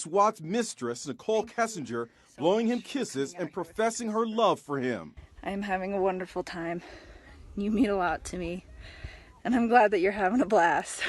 Watts' mistress, Nichol Kessinger, blowing him kisses and professing her love for him. I am having a wonderful time. You mean a lot to me, and I'm glad that you're having a blast.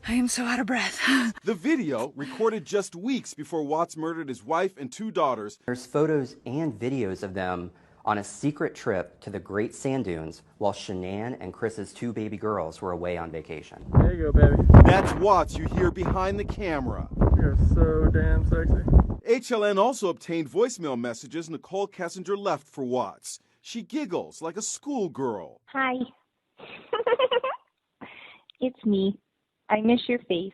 I am so out of breath. The video, recorded just weeks before Watts murdered his wife and 2 daughters. There's photos and videos of them on a secret trip to the Great Sand Dunes while Shanann and Chris's 2 baby girls were away on vacation. There you go, baby. That's Watts you hear behind the camera. You're so damn sexy. HLN also obtained voicemail messages Nichol Kessinger left for Watts. She giggles like a schoolgirl. Hi. It's me. I miss your face.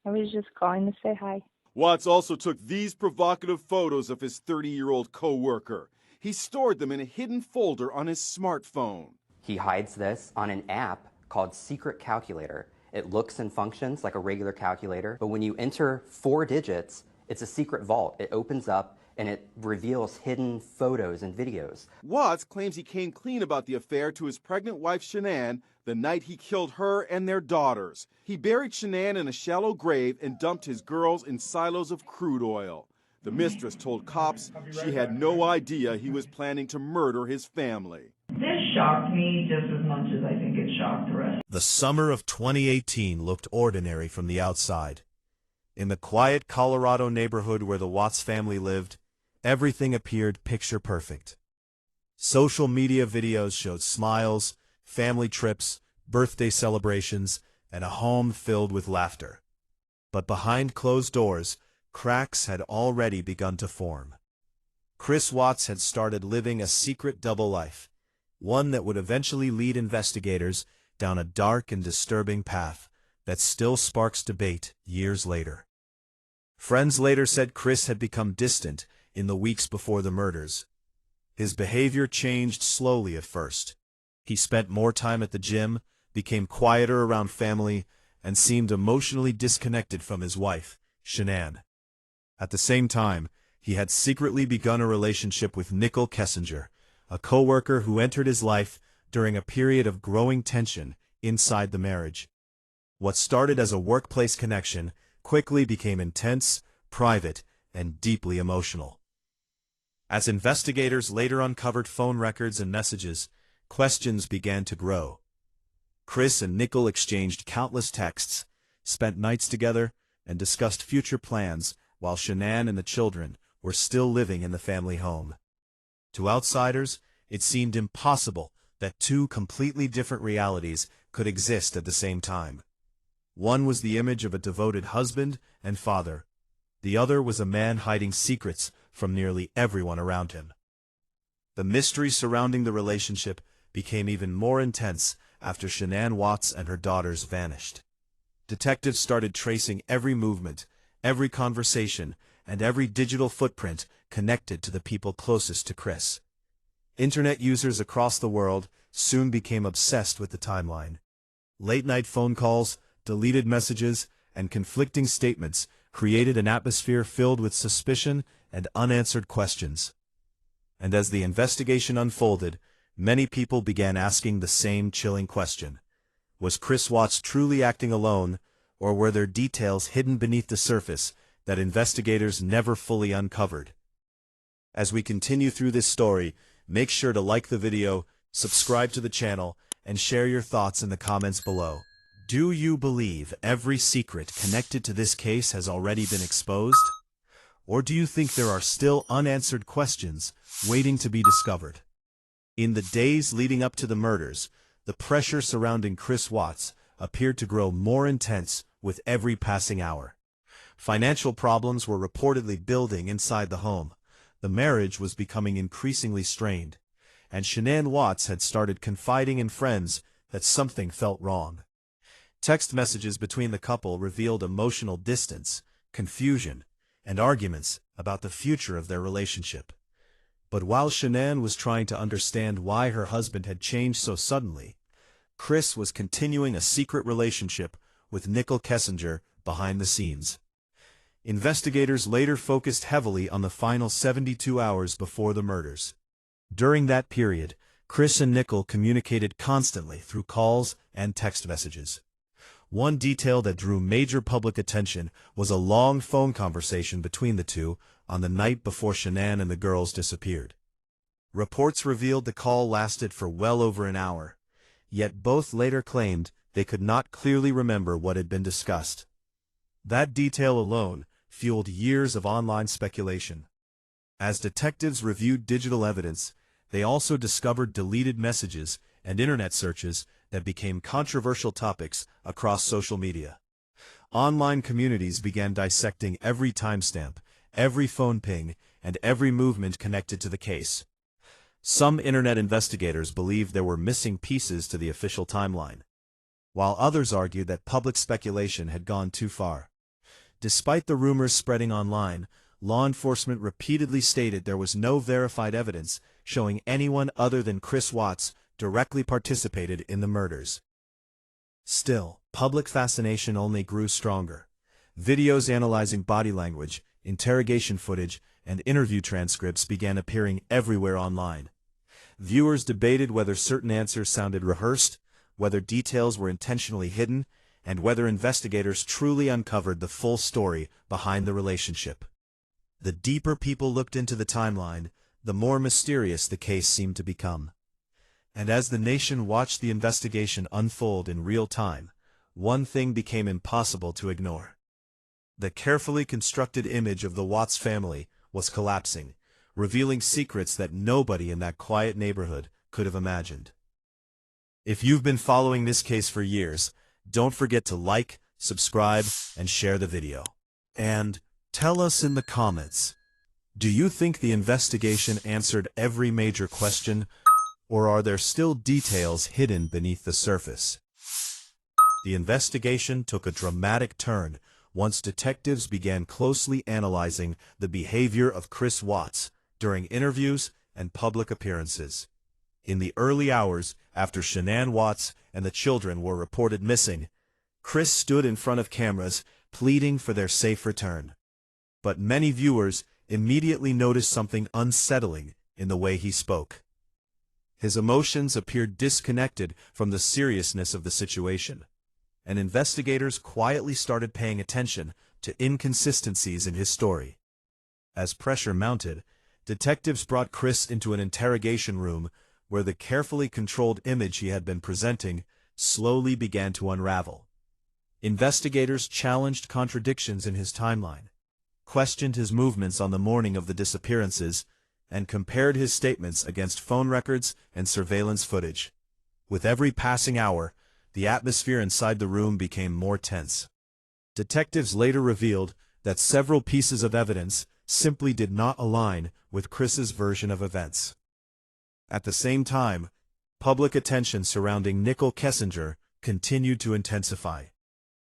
I was just calling to say hi. Watts also took these provocative photos of his 30-year-old co-worker. He stored them in a hidden folder on his smartphone. He hides this on an app called Secret Calculator. It looks and functions like a regular calculator, but when you enter 4 digits, it's a secret vault. It opens up and it reveals hidden photos and videos. Watts claims he came clean about the affair to his pregnant wife Shanann the night he killed her and their daughters. He buried Shanann in a shallow grave and dumped his girls in silos of crude oil. The mistress told cops she had no idea he was planning to murder his family. This shocked me just as much as I think it shocked the rest. The summer of 2018 looked ordinary from the outside. In the quiet Colorado neighborhood where the Watts family lived, everything appeared picture perfect. Social media videos showed smiles, family trips, birthday celebrations, and a home filled with laughter. But behind closed doors, cracks had already begun to form. Chris Watts had started living a secret double life, one that would eventually lead investigators down a dark and disturbing path that still sparks debate years later. Friends later said Chris had become distant in the weeks before the murders. His behavior changed slowly at first. He spent more time at the gym, became quieter around family, and seemed emotionally disconnected from his wife, Shanann. At the same time, he had secretly begun a relationship with Nichol Kessinger, a co-worker who entered his life during a period of growing tension inside the marriage. What started as a workplace connection quickly became intense, private, and deeply emotional. As investigators later uncovered phone records and messages, questions began to grow. Chris and Nichol exchanged countless texts, spent nights together, and discussed future plans while Shanann and the children were still living in the family home. To outsiders, it seemed impossible that 2 completely different realities could exist at the same time. One was the image of a devoted husband and father. The other was a man hiding secrets from nearly everyone around him. The mystery surrounding the relationship became even more intense after Shanann Watts and her daughters vanished. Detectives started tracing every movement, every conversation, and every digital footprint connected to the people closest to Chris. Internet users across the world soon became obsessed with the timeline. Late-night phone calls, deleted messages, and conflicting statements created an atmosphere filled with suspicion and unanswered questions. And as the investigation unfolded, many people began asking the same chilling question. Was Chris Watts truly acting alone, or were there details hidden beneath the surface that investigators never fully uncovered? As we continue through this story, make sure to like the video, subscribe to the channel, and share your thoughts in the comments below. Do you believe every secret connected to this case has already been exposed? Or do you think there are still unanswered questions waiting to be discovered? In the days leading up to the murders, the pressure surrounding Chris Watts appeared to grow more intense with every passing hour. Financial problems were reportedly building inside the home. The marriage was becoming increasingly strained, and Shanann Watts had started confiding in friends that something felt wrong. Text messages between the couple revealed emotional distance, confusion, and arguments about the future of their relationship. But while Shanann was trying to understand why her husband had changed so suddenly, Chris was continuing a secret relationship with Nichol Kessinger behind the scenes. Investigators later focused heavily on the final 72 hours before the murders. During that period, Chris and Nichol communicated constantly through calls and text messages. One detail that drew major public attention was a long phone conversation between the two on the night before Shanann and the girls disappeared. Reports revealed the call lasted for well over an hour, yet both later claimed they could not clearly remember what had been discussed. That detail alone fueled years of online speculation. As detectives reviewed digital evidence, they also discovered deleted messages and internet searches that became controversial topics across social media. Online communities began dissecting every timestamp, every phone ping, and every movement connected to the case. Some internet investigators believed there were missing pieces to the official timeline, while others argued that public speculation had gone too far. Despite the rumors spreading online, law enforcement repeatedly stated there was no verified evidence showing anyone other than Chris Watts directly participated in the murders. Still, public fascination only grew stronger. Videos analyzing body language, interrogation footage, and interview transcripts began appearing everywhere online. Viewers debated whether certain answers sounded rehearsed, whether details were intentionally hidden, and whether investigators truly uncovered the full story behind the relationship. The deeper people looked into the timeline, the more mysterious the case seemed to become. And as the nation watched the investigation unfold in real time, one thing became impossible to ignore. The carefully constructed image of the Watts family was collapsing, revealing secrets that nobody in that quiet neighborhood could have imagined. If you've been following this case for years, don't forget to like, subscribe, and share the video. And tell us in the comments, do you think the investigation answered every major question, or are there still details hidden beneath the surface? The investigation took a dramatic turn once detectives began closely analyzing the behavior of Chris Watts during interviews and public appearances. In the early hours after Shanann Watts and the children were reported missing, Chris stood in front of cameras pleading for their safe return. But many viewers immediately noticed something unsettling in the way he spoke. His emotions appeared disconnected from the seriousness of the situation, and investigators quietly started paying attention to inconsistencies in his story. As pressure mounted, detectives brought Chris into an interrogation room where the carefully controlled image he had been presenting slowly began to unravel. Investigators challenged contradictions in his timeline, questioned his movements on the morning of the disappearances, and compared his statements against phone records and surveillance footage. With every passing hour, the atmosphere inside the room became more tense. Detectives later revealed that several pieces of evidence simply did not align with Chris's version of events. At the same time, public attention surrounding Nichol Kessinger continued to intensify.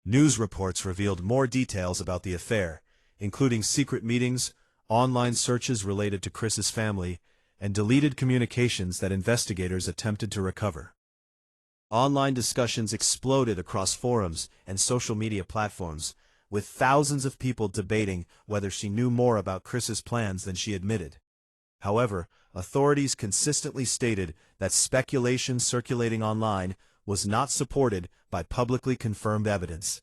News reports revealed more details about the affair, including secret meetings, online searches related to Chris's family, and deleted communications that investigators attempted to recover. Online discussions exploded across forums and social media platforms, with thousands of people debating whether she knew more about Chris's plans than she admitted. However, authorities consistently stated that speculation circulating online was not supported by publicly confirmed evidence.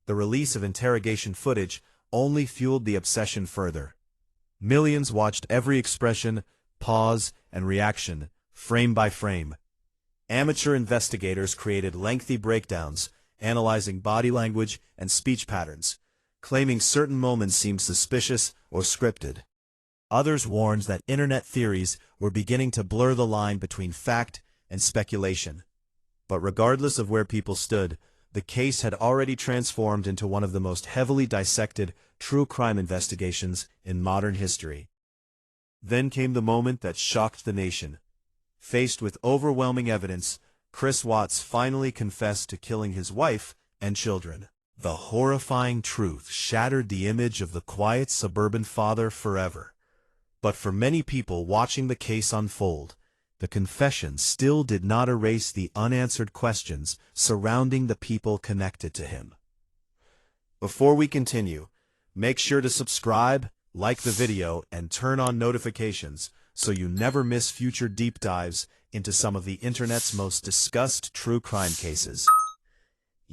The release of interrogation footage only fueled the obsession further. Millions watched every expression, pause, and reaction, frame by frame. Amateur investigators created lengthy breakdowns, analyzing body language and speech patterns, claiming certain moments seemed suspicious or scripted. Others warned that internet theories were beginning to blur the line between fact and speculation. But regardless of where people stood, the case had already transformed into one of the most heavily dissected true crime investigations in modern history. Then came the moment that shocked the nation. Faced with overwhelming evidence, Chris Watts finally confessed to killing his wife and children. The horrifying truth shattered the image of the quiet suburban father forever. But for many people watching the case unfold, the confession still did not erase the unanswered questions surrounding the people connected to him. Before we continue, make sure to subscribe, like the video, and turn on notifications so you never miss future deep dives into some of the internet's most discussed true crime cases.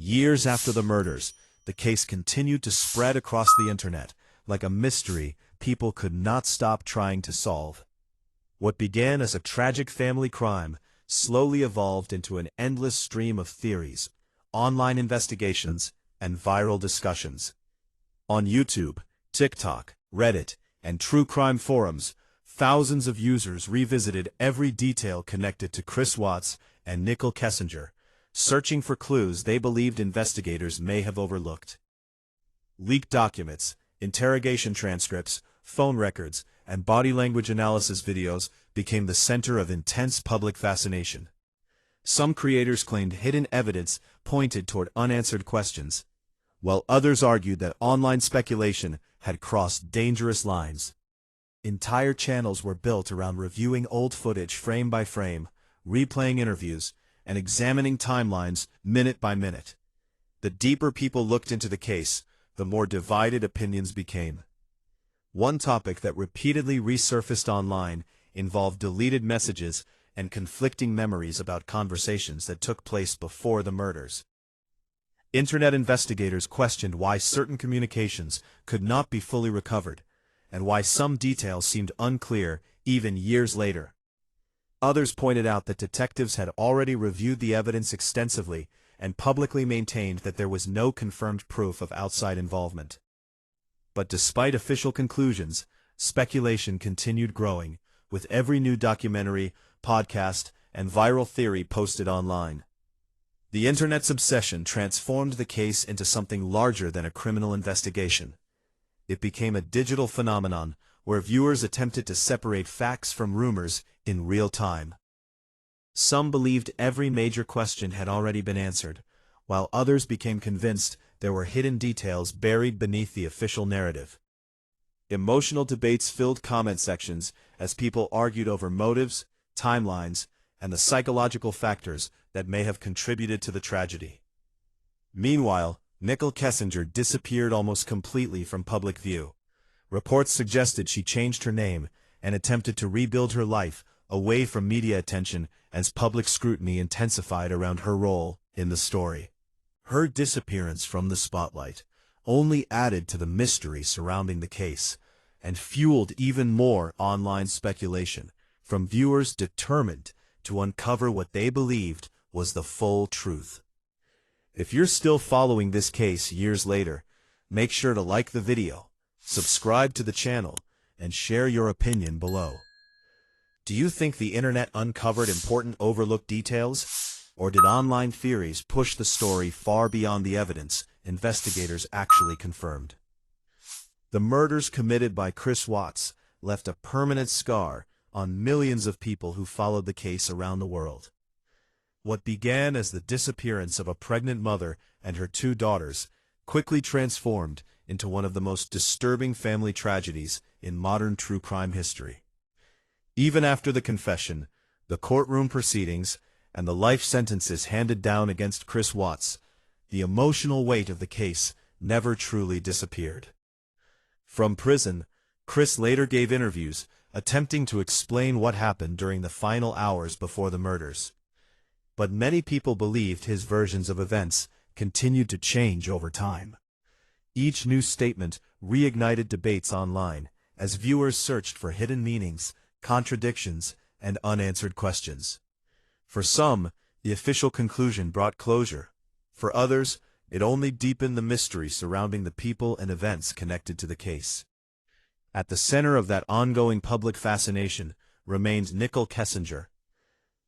Years after the murders, the case continued to spread across the internet, like a mystery people could not stop trying to solve. What began as a tragic family crime slowly evolved into an endless stream of theories, online investigations, and viral discussions. On YouTube, TikTok, Reddit, and true crime forums, thousands of users revisited every detail connected to Chris Watts and Nichol Kessinger, searching for clues they believed investigators may have overlooked. Leaked documents, interrogation transcripts, phone records, and body language analysis videos became the center of intense public fascination. Some creators claimed hidden evidence pointed toward unanswered questions, while others argued that online speculation had crossed dangerous lines. Entire channels were built around reviewing old footage frame by frame, replaying interviews, and examining timelines minute by minute. The deeper people looked into the case, the more divided opinions became. One topic that repeatedly resurfaced online involved deleted messages and conflicting memories about conversations that took place before the murders. Internet investigators questioned why certain communications could not be fully recovered, and why some details seemed unclear even years later. Others pointed out that detectives had already reviewed the evidence extensively and publicly maintained that there was no confirmed proof of outside involvement. But despite official conclusions, speculation continued growing, with every new documentary, podcast, and viral theory posted online. The Internet's obsession transformed the case into something larger than a criminal investigation. It became a digital phenomenon where viewers attempted to separate facts from rumors in real time. Some believed every major question had already been answered, while others became convinced there were hidden details buried beneath the official narrative. Emotional debates filled comment sections as people argued over motives, timelines, and the psychological factors that may have contributed to the tragedy. Meanwhile, Nichol Kessinger disappeared almost completely from public view. Reports suggested she changed her name and attempted to rebuild her life away from media attention as public scrutiny intensified around her role in the story. Her disappearance from the spotlight only added to the mystery surrounding the case and fueled even more online speculation from viewers determined to uncover what they believed was the full truth. If you're still following this case years later, make sure to like the video, subscribe to the channel, and share your opinion below. Do you think the internet uncovered important overlooked details, or did online theories push the story far beyond the evidence investigators actually confirmed? The murders committed by Chris Watts left a permanent scar on millions of people who followed the case around the world. What began as the disappearance of a pregnant mother and her two daughters quickly transformed into one of the most disturbing family tragedies in modern true crime history. Even after the confession, the courtroom proceedings, and the life sentences handed down against Chris Watts, the emotional weight of the case never truly disappeared. From prison, Chris later gave interviews attempting to explain what happened during the final hours before the murders. But many people believed his versions of events continued to change over time. Each new statement reignited debates online as viewers searched for hidden meanings, contradictions, and unanswered questions. For some, the official conclusion brought closure. For others, it only deepened the mystery surrounding the people and events connected to the case. At the center of that ongoing public fascination remained Nichol Kessinger.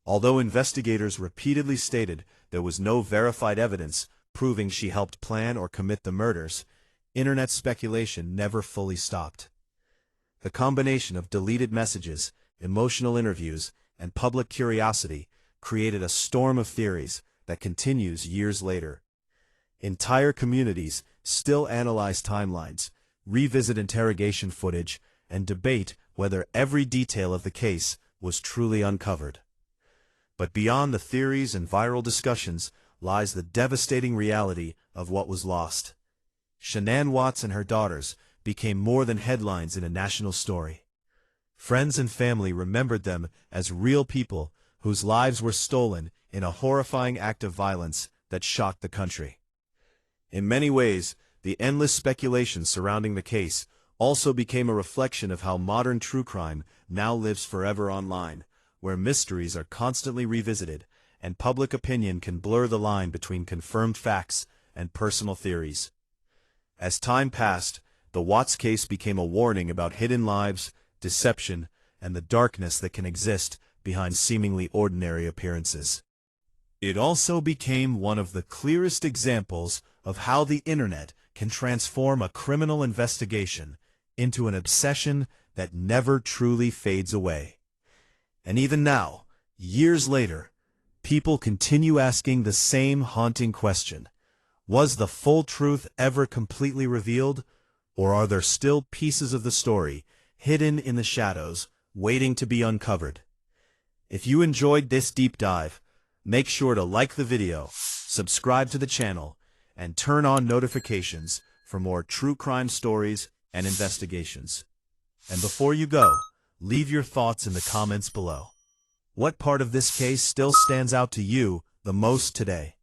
Although investigators repeatedly stated there was no verified evidence proving she helped plan or commit the murders, internet speculation never fully stopped. The combination of deleted messages, emotional interviews, and public curiosity created a storm of theories that continues years later. Entire communities still analyze timelines, revisit interrogation footage, and debate whether every detail of the case was truly uncovered. But beyond the theories and viral discussions lies the devastating reality of what was lost. Shanann Watts and her daughters became more than headlines in a national story. Friends and family remembered them as real people whose lives were stolen in a horrifying act of violence that shocked the country. In many ways, the endless speculation surrounding the case also became a reflection of how modern true crime now lives forever online, where mysteries are constantly revisited and public opinion can blur the line between confirmed facts and personal theories. As time passed, the Watts case became a warning about hidden lives, deception, and the darkness that can exist behind seemingly ordinary appearances. It also became one of the clearest examples of how the internet can transform a criminal investigation into an obsession that never truly fades away. And even now, years later, people continue asking the same haunting question. Was the full truth ever completely revealed, or are there still pieces of the story hidden in the shadows, waiting to be uncovered? If you enjoyed this deep dive, make sure to like the video, subscribe to the channel, and turn on notifications for more true crime stories and investigations. And before you go, leave your thoughts in the comments below. What part of this case still stands out to you the most today?